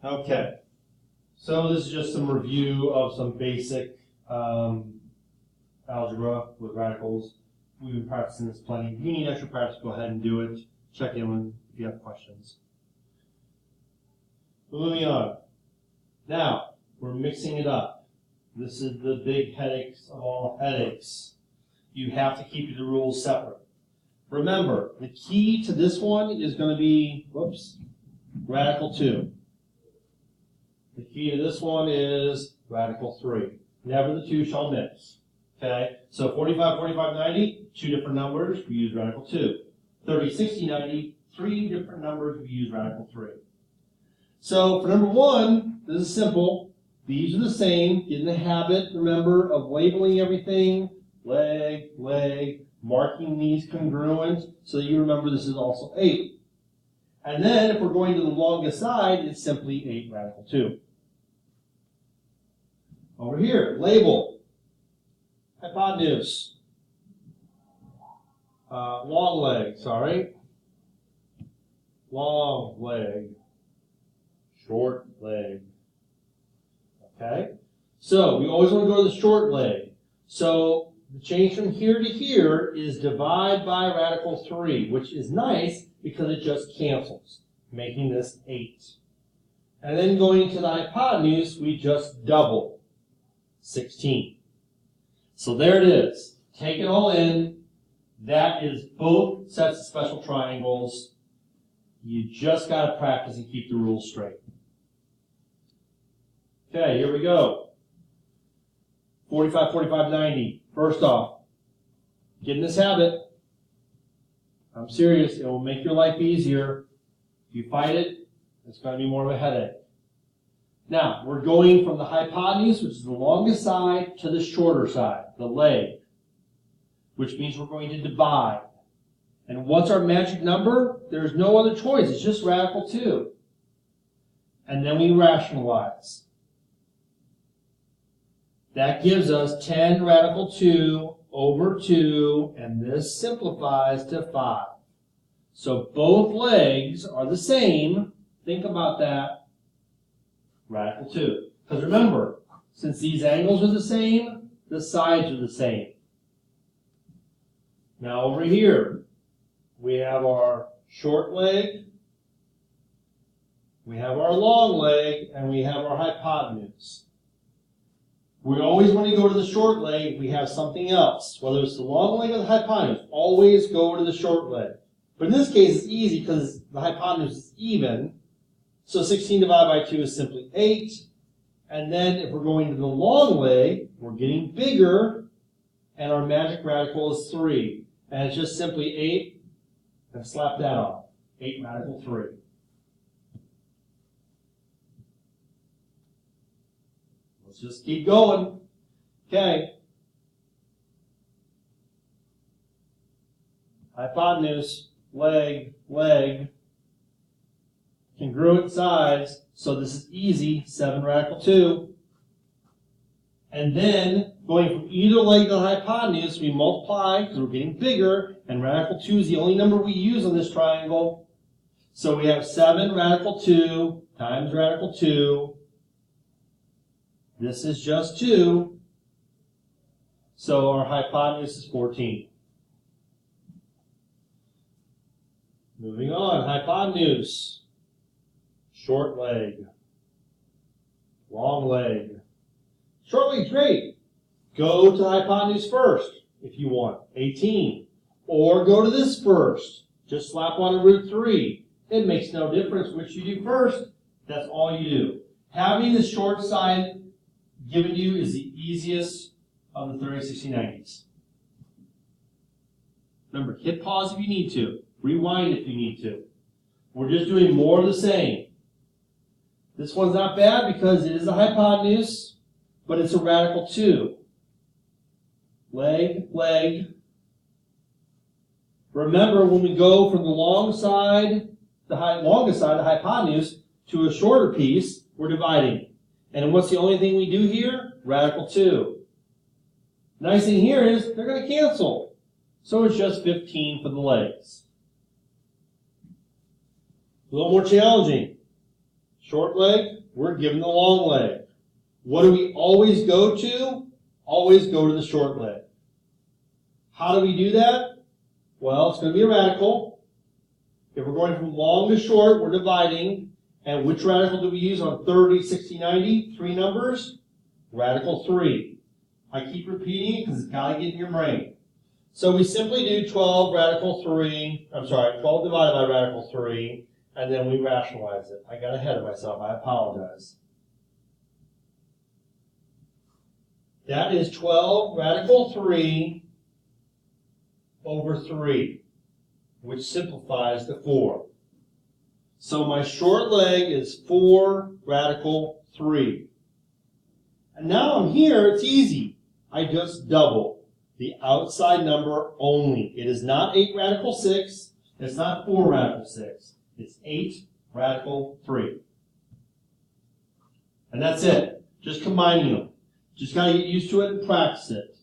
Okay, so this is just some review of some basic algebra with radicals. We've been practicing this plenty. If you need extra practice, go ahead and do it. Check in if you have questions. Moving on. Now, we're mixing it up. This is the big headaches of all headaches. You have to keep the rules separate. Remember, the key to this one is going to be, radical 2. The key to this one is radical 3. Never the two shall mix. Okay? So 45, 45, 90, two different numbers, we use radical 2. 30, 60, 90, three different numbers, we use radical 3. So for number 1, this is simple. These are the same. Get in the habit, remember, of labeling everything. Leg, leg, marking these congruent so that you remember this is also 8. And then if we're going to the longest side, it's simply 8 radical 2. Over here, label, hypotenuse, long leg, long leg, short leg. Okay? So we always want to go to the short leg. So the change from here to here is divide by radical 3, which is nice because it just cancels, making this 8. And then going to the hypotenuse, we just double, 16. So there it is. Take it all in. That is both sets of special triangles. You just got to practice and keep the rules straight. Okay, here we go. 45, 45, 90. First off, get in this habit. I'm serious. It will make your life easier. If you fight it, it's going to be more of a headache. Now, we're going from the hypotenuse, which is the longest side, to the shorter side, the leg, which means we're going to divide. And what's our magic number? There's no other choice. It's just radical 2. And then we rationalize. That gives us 10 radical 2 over 2, and this simplifies to 5. So both legs are the same. Think about that. Radical 2. Because remember, since these angles are the same, the sides are the same. Now over here, we have our short leg, we have our long leg, and we have our hypotenuse. We always want to go to the short leg if we have something else. Whether it's the long leg or the hypotenuse, always go to the short leg. But in this case, it's easy because the hypotenuse is even. So 16 divided by 2 is simply 8. And then if we're going to the long leg, we're getting bigger, and our magic radical is 3. And it's just simply 8, and slap that on. 8 radical 3. Let's just keep going. Okay. Hypotenuse, leg, leg. Congruent sides, so this is easy, 7 radical 2. And then, going from either leg to the hypotenuse, we multiply because we're getting bigger, and radical 2 is the only number we use on this triangle. So we have 7 radical 2 times radical 2. This is just 2. So our hypotenuse is 14. Moving on, hypotenuse. Short leg, long leg. Short leg's great. Go to the hypotenuse first if you want, 18. Or go to this first. Just slap on a root 3. It makes no difference which you do first. That's all you do. Having the short side given to you is the easiest of the 30, 60, 90s. Remember, hit pause if you need to. Rewind if you need to. We're just doing more of the same. This one's not bad because it is a hypotenuse, but it's a radical 2. Leg, leg. Remember, when we go from the longest side, the hypotenuse, to a shorter piece, we're dividing. And what's the only thing we do here? Radical 2. Nice thing here is they're going to cancel. So it's just 15 for the legs. A little more challenging. short leg, we're given the long leg. What do we always go to? Always go to the short leg. How do we do that? Well, it's going to be a radical. If we're going from long to short, we're dividing. And which radical do we use on 30, 60, 90? 3 numbers? Radical 3. I keep repeating it because it's got to get in your brain. So we simply do 12 divided by radical 3, and then we rationalize it. I got ahead of myself. I apologize. That is 12 radical 3 over 3, which simplifies to 4. So my short leg is 4 radical 3. And now I'm here, it's easy. I just double the outside number only. It is not 8 radical 6. It's not 4 radical 6. It's 8 radical 3. And that's it. Just combining them. Just got to get used to it and practice it.